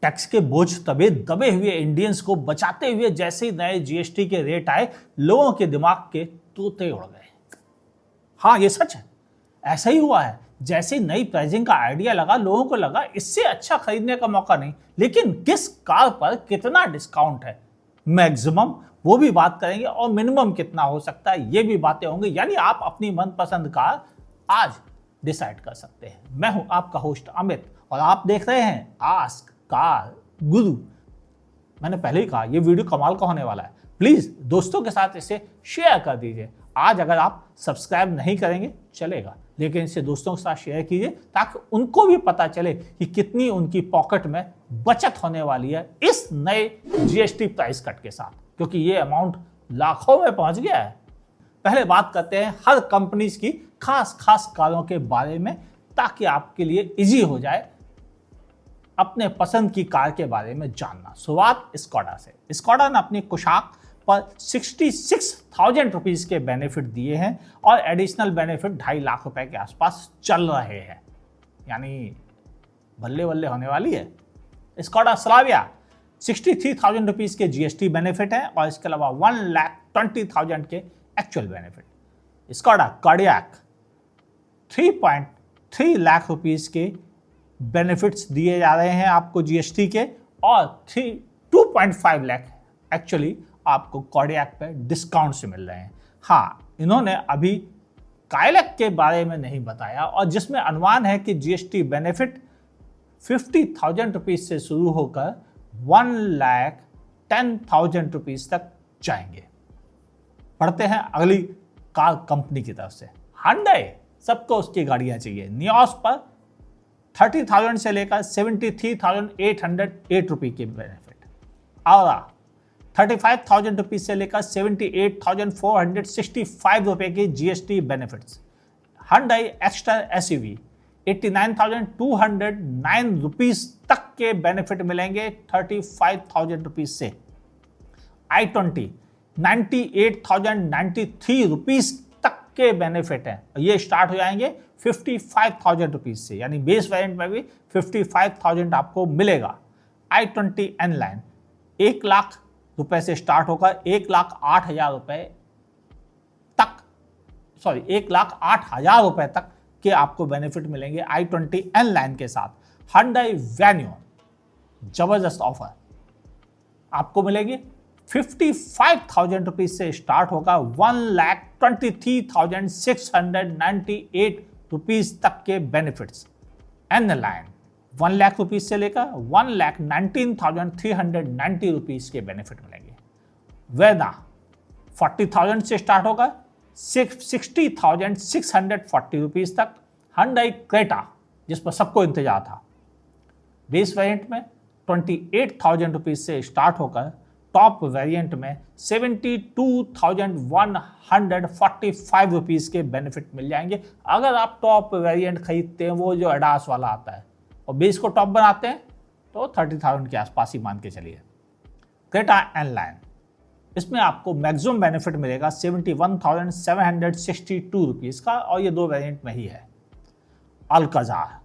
Tax के बोझ तबे दबे हुए इंडियंस को बचाते हुए जैसे ही नए जीएसटी के रेट आए, लोगों के दिमाग के तोते उड़ गए। हाँ, ये सच है, ऐसा ही हुआ है। जैसे ही नई प्राइसिंग का आइडिया लगा, लोगों को लगा इससे अच्छा खरीदने का मौका नहीं, लेकिन किस कार पर कितना डिस्काउंट है, मैक्सिमम वो भी बात करेंगे, और मिनिमम कितना हो सकता है ये भी बातें होंगी। यानी आप अपनी मनपसंद कार आज डिसाइड कर सकते हैं। मैं हूं आपका होस्ट अमित और आप देख रहे हैं आस्क कार गुरु। मैंने पहले ही कहा ये वीडियो कमाल का होने वाला है, प्लीज दोस्तों के साथ इसे शेयर कर दीजिए। आज अगर आप सब्सक्राइब नहीं करेंगे चलेगा, लेकिन इसे दोस्तों के साथ शेयर कीजिए ताकि उनको भी पता चले कि कितनी उनकी पॉकेट में बचत होने वाली है इस नए जीएसटी प्राइस कट के साथ, क्योंकि ये अमाउंट लाखों में पहुंच गया है। पहले बात करते हैं हर कंपनी की खास कारों के बारे में, ताकि आपके लिए इजी हो जाए अपने पसंद की कार के बारे में जानना। शुरुआत स्कोडा से। स्कोडा ने अपनी कुशाक पर 66,000 रुपीज के बेनिफिट दिए हैं और एडिशनल बेनिफिट 2.5 लाख रुपए के आसपास चल रहे हैं, यानी बल्ले बल्ले होने वाली है। स्कोडा स्लाविया 63,000 रुपीज के जीएसटी बेनिफिट है और इसके अलावा 1,20,000 के actual benefit. Skoda cardiac 3.3 lakh rupees के बेनिफिट्स दिए जा रहे हैं आपको जीएसटी के, और 2.5 लाख एक्चुअली आपको कार्डियक पे डिस्काउंट से मिल रहे हैं। हाँ, इन्होंने अभी काइलक के बारे में नहीं बताया, और जिसमें अनुमान है कि जीएसटी बेनिफिट 50,000 रुपीज से शुरू होकर 1,10,000 रुपीज तक जाएंगे। पढ़ते हैं अगली कार कंपनी की तरफ से। Hyundai, सबको उसकी गाड़ियां चाहिए। नियोस पर 30,000 से लेकर 73,808 रुपये के बेनिफिट। और 35,000 रुपीज से लेकर 78,465 रुपये के GST benefits. Hyundai extra SUV 89,209 rupees तक के बेनिफिट मिलेंगे 35,000 रुपीज से। i20 98,093 रुपीज तक के बेनिफिट हैं, ये स्टार्ट हो जाएंगे 55,000 रुपीज से, यानी बेस वेरिएंट में भी 55,000 आपको मिलेगा। i20 N-Line 1 लाख रुपए से स्टार्ट होकर 1,08,000 रुपए तक, 1,08,000 रुपए तक के आपको बेनिफिट मिलेंगे i20 N-Line के साथ। Hyundai Venue जबरदस्त ऑफर आपको मिलेगी 55,000 रुपीज से स्टार्ट होगा 1,23,698 रुपीज तक के बेनिफिट्स। N-Line 1 लाख रुपीज से लेकर 1,19,390 रुपीज के बेनिफिट मिलेंगे। वेना 40,000 से स्टार्ट होगा 60,640 रुपीज तक। Hyundai Creta, जिस पर सबको इंतजार था, बेस वेरिएंट में 28,000 रुपीज से स्टार्ट होकर टॉप वेरिएंट में 72,145 रुपीज के बेनिफिट मिल जाएंगे। अगर आप टॉप वेरिएंट खरीदते हैं, वो जो एडास वाला आता है, और बेस को टॉप बनाते हैं, तो 30,000 के आसपास ही मान के चलिए। क्रेटा N-Line, इसमें आपको मैक्सिमम बेनिफिट मिलेगा 71,762 रुपीज का, और ये 2 वेरिएंट में ही है। अल्काजार,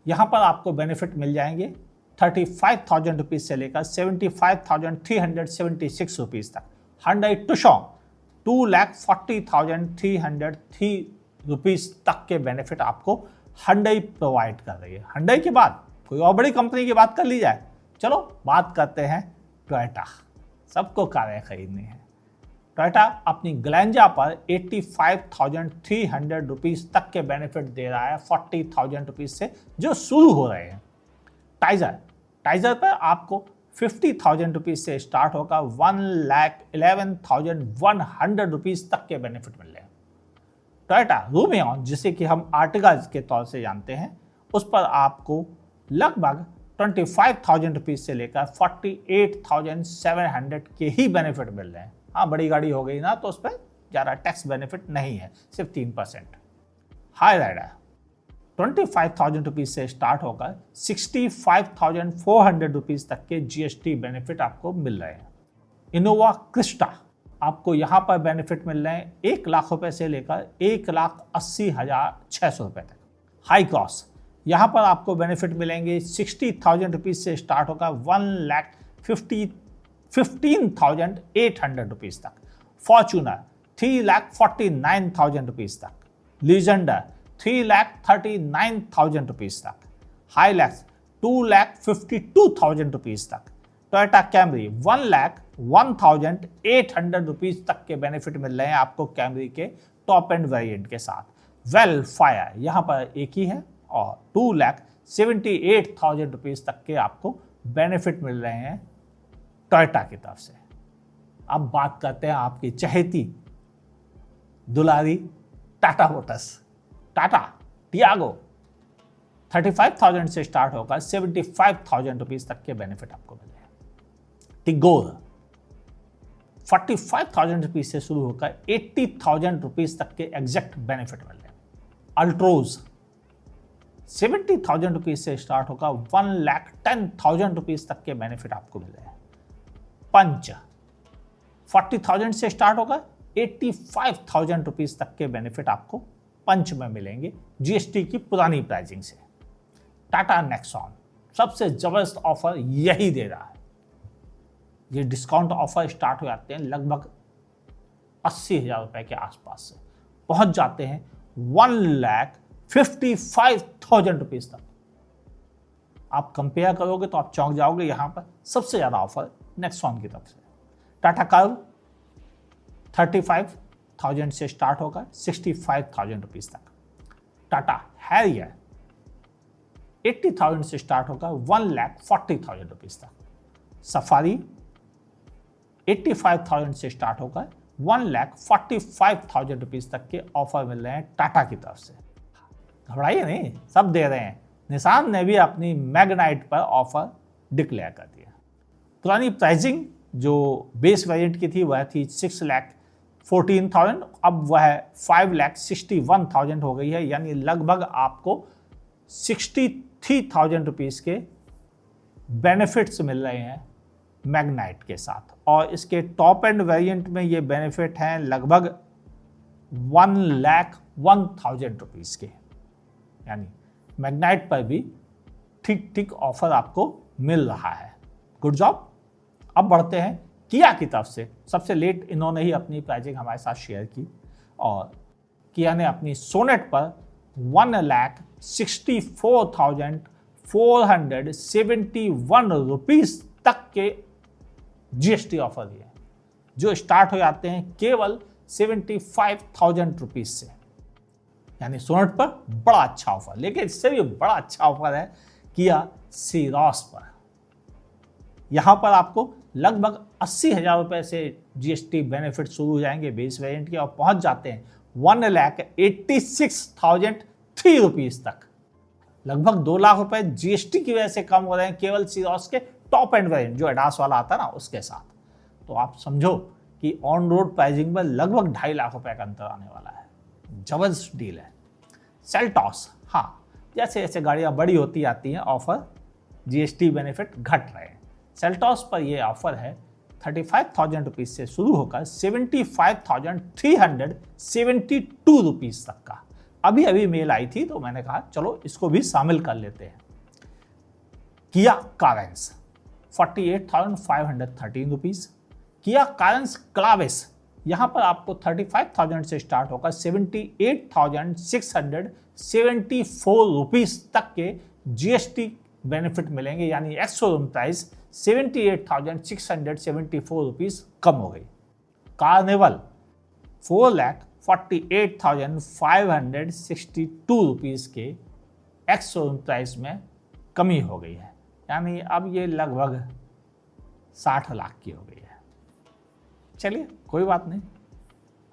यहाँ पर आपको बेनिफिट मिल जाएंगे 35,000 रुपीज से लेकर 75,376 रुपीज तक। Hyundai Tucson 2,40,303 रुपीज तक के बेनिफिट आपको Hyundai प्रोवाइड कर रही है। Hyundai के बाद कोई और बड़ी कंपनी की बात कर ली जाए, चलो बात करते हैं टोयोटा। सबको कारें खरीदनी है। टोयोटा अपनी ग्लैंजा पर 85,300 रुपीज तक के बेनिफिट दे रहा है 40,000 रुपीज से, जो शुरू हो रहे हैं। टाइजर पर आपको 50,000 रुपीज से स्टार्ट होगा 1,11,100 रुपीज तक के बेनिफिट मिल रहे हैं। टोयोटा रूमियन, जिसे कि हम आर्टिगा के तौर से जानते हैं, उस पर आपको लगभग 25,000 रुपीज से लेकर 48,700 के ही बेनिफिट मिल रहे हैं। हाँ, बड़ी गाड़ी हो गई ना, तो उस पर ज़्यादा टैक्स बेनिफिट नहीं है, सिर्फ 3%। हाई राइडर 25,000 रुपीज से स्टार्ट होकर 65,400 रुपीज तक के जीएसटी बेनिफिट आपको मिल रहे हैं। इनोवा क्रिस्टा, आपको यहाँ पर बेनिफिट मिल रहे हैं 1 लाख रुपए से लेकर 1,80,600 रुपए तक। हाई क्रॉस यहाँ पर आपको बेनिफिट मिलेंगे 60,000 रुपीज़ से स्टार्ट होगा 1,15,800 रुपीज़ तक। फॉर्चूनर 3,49,000 रुपीज़ तक। लीजेंडर 3,39,000 रुपीज़ तक। हाईलैक्स 2,52,000 रुपीज़ तक। टोयोटा कैमरी 1,01,800 रुपीज़ तक के बेनिफिट मिल रहे हैं आपको कैमरी के टॉप एंड वेरिएंट के साथ। वेल फायर यहाँ पर एक ही है और 2,78,000 रुपीज़ तक के आपको बेनिफिट मिल रहे हैं टोयोटा की तरफ से। अब बात करते हैं आपकी चहेती दुलारी टाटा मोटर्स। टाटा टियागो 35,000 से स्टार्ट होकर 75,000 रुपीज़ तक के बेनिफिट आपको मिले हैं। टिगोर 45,000 रुपीज़ से शुरू होकर 80,000 रुपीज़ तक के एग्जैक्ट बेनिफिट मिल रहे हैं। अल्ट्रोज 70,000 रुपीज़ से स्टार्ट होकर 1,10,000 रुपीज़ तक के बेनिफिट आपको मिल रहे हैं। पंच 40,000 से स्टार्ट होकर 85,000 रुपीज़ तक के बेनिफिट आपको पंच में मिलेंगे जीएसटी की पुरानी प्राइसिंग से। टाटा नेक्सॉन सबसे जबरदस्त ऑफर यही दे रहा है। ये डिस्काउंट ऑफर स्टार्ट हो जाते हैं लगभग 80,000 रुपए के आसपास से, पहुंच जाते हैं 1,55,000 रुपीज़ तक। आप कंपेयर करोगे तो आप चौंक जाओगे। यहां पर सबसे ज़्यादा ऑफर नेक्सॉन की तरफ से। टाटा कर्व 35,000 से स्टार्ट होकर 65,000 रुपीज़ तक। टाटा हैरियर 80,000 से स्टार्ट होकर 1,40,000 रुपीज़ तक। सफारी 85,000 से स्टार्ट होकर 1,45,000 रुपीज़ तक के ऑफर मिल रहे हैं टाटा की तरफ से। घबराइए नहीं, सब दे रहे हैं। निसान ने भी अपनी मैग्नाइट पर ऑफर डिक्लेयर कर दिया। पुरानी प्राइसिंग जो बेस वेरिएंट की थी वह थी 6,14,000, अब वह 5,61,000 हो गई है, यानी लगभग आपको 63,000 रुपीज़ के बेनिफिट्स मिल रहे हैं मैग्नाइट के साथ। और इसके टॉप एंड वेरिएंट में ये बेनिफिट हैं लगभग 1,01,000 रुपीज़ के, यानी मैग्नाइट पर भी ठीक ठीक ऑफर आपको मिल रहा है। Good job. अब बढ़ते हैं किया की तरफ से। सबसे लेट इन्होंने ही अपनी प्राइसिंग हमारे साथ शेयर की और किया ने अपनी सोनेट पर 1,64,471 रुपीज़ तक के जीएसटी ऑफर दिए, जो स्टार्ट हो जाते हैं केवल 75,000 रुपीज़ से। यानी सोनेट पर बड़ा अच्छा ऑफर। लेकिन इससे भी बड़ा अच्छा ऑफर है किया सीरॉस पर। यहाँ पर आपको लगभग 80,000 रुपये से जीएसटी बेनिफिट शुरू हो जाएंगे बेस वेरिएंट के और पहुँच जाते हैं 1,86,003 रुपीज़ तक। लगभग 2 लाख रुपए जीएसटी की वजह से कम हो रहे हैं केवल सीरॉस के टॉप एंड वेरिएंट जो एडास वाला आता है ना उसके साथ। तो आप समझो कि ऑन रोड प्राइसिंग में लगभग 2.5 लाख रुपए का अंतर आने वाला है। जबरदस्त डील है। सेल्टॉस, हाँ, जैसे जैसे गाड़ियाँ बड़ी होती आती हैं ऑफर जीएसटी बेनिफिट घट रहे हैं। सेल्टॉस पर यह ऑफर है 35,000 रुपीज़ से शुरू होकर 75,372 रुपीज़ तक का। अभी अभी मेल आई थी तो मैंने कहा चलो इसको भी शामिल कर लेते हैं। किया कारेंस 48,513 रुपीज़। किया कारेंस क्लाविस यहाँ पर आपको 35,000 से स्टार्ट होकर 78,674 रुपीज़ तक के जीएसटी बेनिफिट मिलेंगे, यानी एक्स शोरूम प्राइस 78,674 रुपीज़ कम हो गई। कार्निवल 4,48,562 रुपीज़ के एक्स शोरूम प्राइस में कमी हो गई है, यानी अब ये लगभग 60 लाख की हो गई है। चलिए कोई बात नहीं।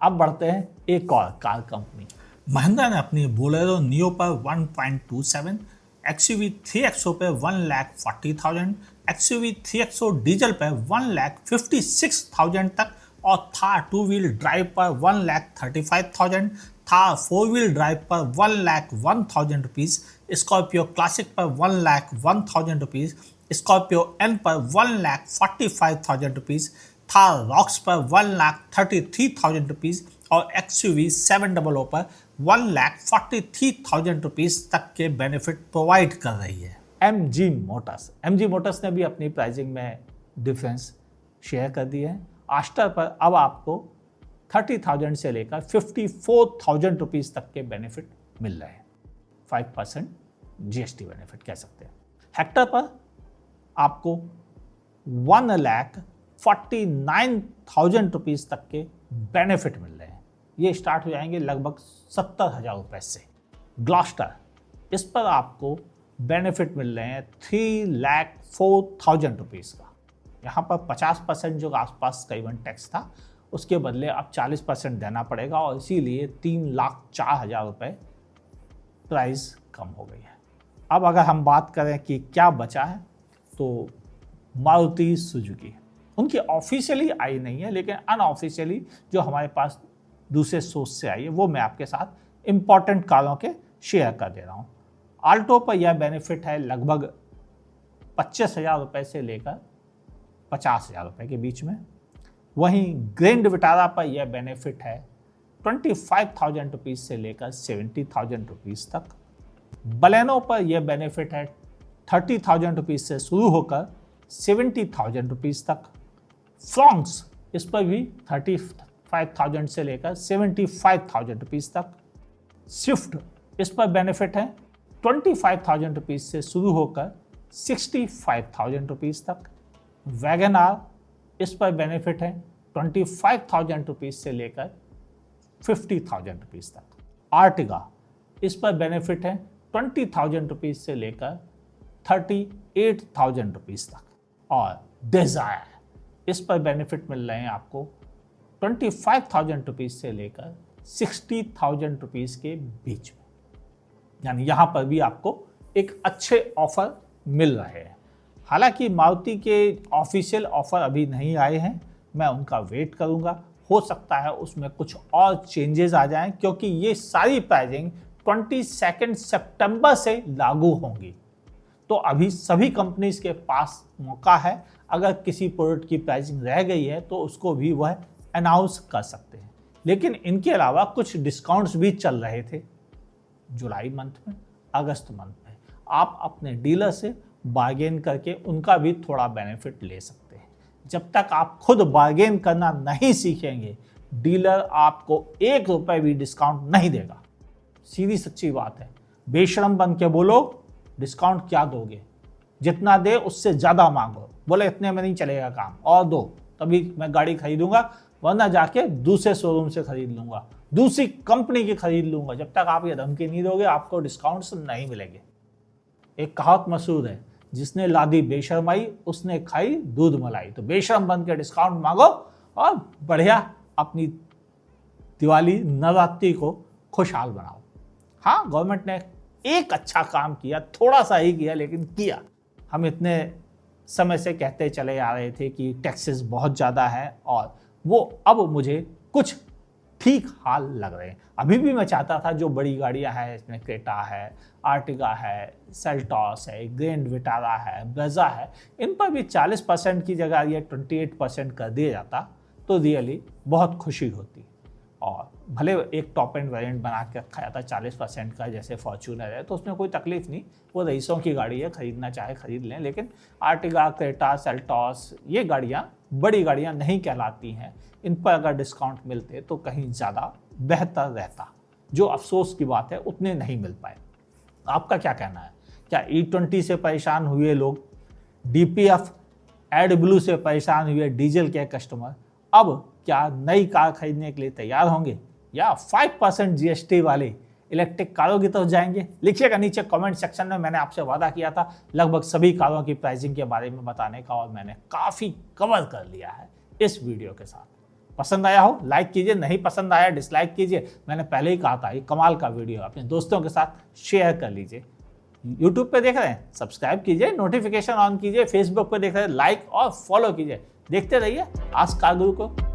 अब बढ़ते हैं एक और कार कंपनी। महिंद्रा ने अपनी बोलेरो नियो पर 1.27, एक्सयूवी 3XO पे 1,40,000, एक्सयूवी 3XO डीजल पे 1,56,000 तक और थार 2 व्हील ड्राइव पर 1,35,000, थार 4 व्हील ड्राइव पर 1,01,000 रुपीज़, स्कॉर्पियो क्लासिक पर 1,01,000 रुपीज़, स्कॉर्पियो एन पर 1,45,000 रुपीज़, थार रॉक्स पर 1,33,000 रुपीज़ और एक्सयूवी 700 पर 1,43,000 रुपीज तक के बेनिफिट प्रोवाइड कर रही है MG मोटर्स ने भी अपनी प्राइसिंग में डिफरेंस शेयर कर दिए हैं। आस्टर पर अब आपको 30,000 से लेकर 54,000 रुपीज तक के बेनिफिट मिल रहे हैं, 5% GST बेनिफिट कह सकते हैं। हेक्टर पर आपको 1,49,000 रुपीज तक के बेनिफिट मिल रहे हैं। ये स्टार्ट हो जाएंगे लगभग 70,000 रुपए से। ग्लास्टर, इस पर आपको बेनिफिट मिल रहे हैं 3,04,000 रुपीज़ का। यहाँ पर 50% जो आसपास करीबन टैक्स था उसके बदले अब 40% देना पड़ेगा और इसीलिए 3,04,000 रुपये प्राइस कम हो गई है। अब अगर हम बात करें कि क्या बचा है तो मारुति सुजुकी, उनकी ऑफिशियली आई नहीं है लेकिन अनऑफिशियली जो हमारे पास दूसरे सोर्स से आई है वो मैं आपके साथ इम्पॉर्टेंट कारों के शेयर कर दे रहा हूँ। आल्टो पर यह बेनिफिट है लगभग 25,000 रुपये से लेकर 50,000 रुपये के बीच में। वहीं ग्रैंड विटारा पर यह बेनिफिट है 25,000 रुपीज़ से लेकर 70,000 रुपीज़ तक। बलेनो पर यह बेनिफिट है 30,000 रुपीज़ से शुरू होकर 70,000 रुपीज़ तक। फ्रॉन्क्स, इस पर भी 35,000 से लेकर 75,000 रुपीज़ तक। स्विफ्ट, इस पर बेनिफिट है 25,000 रुपीज़ से शुरू होकर 65,000 रुपीज़ तक। वैगन आर, इस पर बेनिफिट है 25,000 रुपीज़ से लेकर 50,000 रुपीज़ तक। आर्टिगा, इस पर बेनिफिट है 20,000 रुपीज़ से लेकर 38,000 रुपीज़ तक। और डिज़ायर, इस पर बेनिफिट मिल रहे हैं आपको 25,000 रुपीज़ से लेकर 60,000 रुपीज़ के बीच में। यानी यहाँ पर भी आपको एक अच्छे ऑफर मिल रहे हैं। हालांकि मारुति के ऑफिशियल ऑफर अभी नहीं आए हैं, मैं उनका वेट करूँगा। हो सकता है उसमें कुछ और चेंजेस आ जाएं क्योंकि ये सारी प्राइसिंग 22 सितंबर से लागू होंगी। तो अभी सभी कंपनीज के पास मौका है, अगर किसी प्रोडक्ट की प्राइसिंग रह गई है तो उसको भी वह अनाउंस कर सकते हैं। लेकिन इनके अलावा कुछ डिस्काउंट्स भी चल रहे थे जुलाई मंथ में, अगस्त मंथ में। आप अपने डीलर से बार्गेन करके उनका भी थोड़ा बेनिफिट ले सकते हैं। जब तक आप खुद बार्गेन करना नहीं सीखेंगे, डीलर आपको 1 रुपये भी डिस्काउंट नहीं देगा। सीधी सच्ची बात है। बेशरम बन के बोलो, डिस्काउंट क्या दोगे? जितना दे उससे ज़्यादा मांगो। बोले इतने में नहीं चलेगा काम, और दो तभी मैं गाड़ी खरीदूंगा, वरना जाके दूसरे शोरूम से खरीद लूंगा, दूसरी कंपनी की खरीद लूंगा। जब तक आप ये धमकी नहीं दोगे आपको डिस्काउंट्स नहीं मिलेंगे। एक कहावत मशहूर है, जिसने लादी बेशरमाई उसने खाई दूध मलाई। तो बेशरम बन के डिस्काउंट मांगो और बढ़िया अपनी दिवाली नवरात्रि को खुशहाल बनाओ। हाँ, गवर्नमेंट ने एक अच्छा काम किया, थोड़ा सा ही किया लेकिन किया। हम इतने समय से कहते चले आ रहे थे कि टैक्सेस बहुत ज़्यादा है और वो अब मुझे कुछ ठीक हाल लग रहे हैं। अभी भी मैं चाहता था जो बड़ी गाड़ियां हैं, इसमें क्रेटा है, आर्टिगा है, सेल्टॉस है, ग्रैंड विटारा है, ब्रेजा है, इन पर भी 40% की जगह ये 28% कर दिया जाता तो रियली बहुत खुशी होती। और भले एक टॉप एंड वेरिएंट बना के रखा जाता 40% का, जैसे फॉर्च्यूनर है, तो उसमें कोई तकलीफ नहीं, वो रईसों की गाड़ी है, खरीदना चाहे खरीद लें। लेकिन आर्टिगा, क्रेटा, सेल्टॉस, ये गाड़ियाँ बड़ी गाड़ियाँ नहीं कहलाती हैं। इन पर अगर डिस्काउंट मिलते तो कहीं ज़्यादा बेहतर रहता। जो अफसोस की बात है उतने नहीं मिल पाए। आपका क्या कहना है? क्या E20 से परेशान हुए लोग, DPF एडब्लू से परेशान हुए डीजल के कस्टमर अब क्या नई कार खरीदने के लिए तैयार होंगे या 5% GST वाली इलेक्ट्रिक कारों की तरफ जाएंगे? लिखिएगा नीचे कमेंट सेक्शन में। मैंने आपसे वादा किया था लगभग सभी कारों की प्राइसिंग के बारे में बताने का और मैंने काफ़ी कवर कर लिया है इस वीडियो के साथ। पसंद आया हो लाइक कीजिए, नहीं पसंद आया डिसलाइक कीजिए। मैंने पहले ही कहा था ये कमाल का वीडियो, अपने दोस्तों के साथ शेयर कर लीजिए। यूट्यूब पे देख रहे हैं सब्सक्राइब कीजिए, नोटिफिकेशन ऑन कीजिए। फेसबुक पे देख रहे हैं लाइक और फॉलो कीजिए। देखते रहिए आज कार गुरु को।